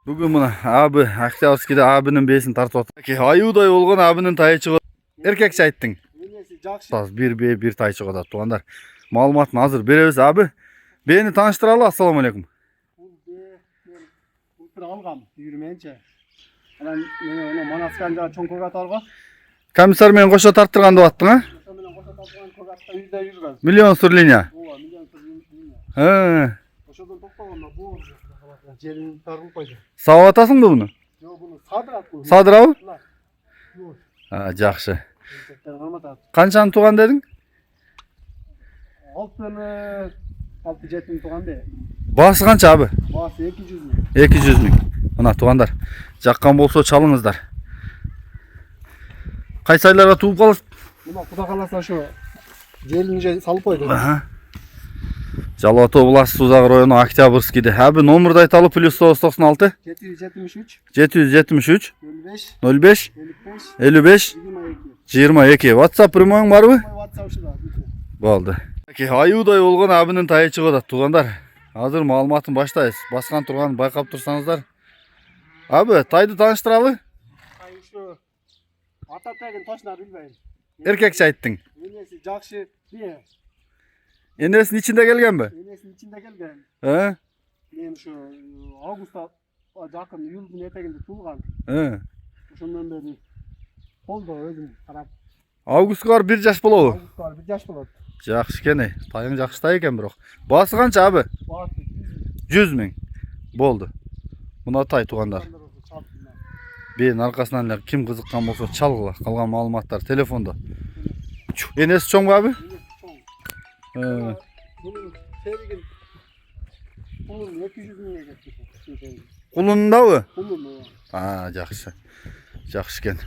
Бүгін мына абы Октябрьскийде абының бесін тартып отыр. Аюдай болған абының тайы шығады. Еркекші айттың. Bir tay çıkıyor tuğanlar. Malumatını hazır berебиз abi. Beni tanıştıralım. Assalamu alaikum. Bu algam yürümeyince. Ana Manaskanca çonkога targa. Komisar men koşa tarttırgan деп аттың, ha? Milyon sürlinya. Milyon sürlinya. He. Koşadan toktaganda bu jerin targып koydu. Sağ atasың da bunu? Yo bunu sadırap koydu. Sadırabı? Ha, жақсы. Қаншаны туған дедің? 6-7 туған де. Басы қанша абы? Басы 200 мың. 200 мың. Мына туғандар. Жаққан болса чалыңыздар. Қайсы айларға туып қаласыз? Мына Құда қаласа шу желінже салып қойды. Жалауат обласы Сузақ районы Октябрьскийде. Әбі номерді айталы +996 773 773 05 05 55 22. WhatsApp прямойың бар бы? Болды. Аюдай болған абының тайы шығады туғандар. Азыр маалыматын баштайыз. Басқан тұрғанын байқап тұрсаңыздар. Абы, тайды таныштыралы? Тай шу ата тегін точно білмеймін. Еркекші айттың. Енесі жақсы бие. Енесінің içinde келген бі? Енесінің içinde келген. He? Мен шу августта жақын июльдің етегінде туылған. He. Ошондан бeri болды өзім қарап. Августқа 1 жаш болуы? Августқа 1 жаш болады. Жақсы кене. Тайың жақсы тай екен бірақ. Басы қанша абы? Басы 100 мың. Болды. Мына тай туғандар. Бейін арқасынан кім қызыққан болса чалғыла. Қалған маалыматтар телефонда. Енесі чоң ба абы? Bunun sevgin Kulun 200 mingga ketdi. Құлынында бы? Kulun. Жақсы. Жақсы кен.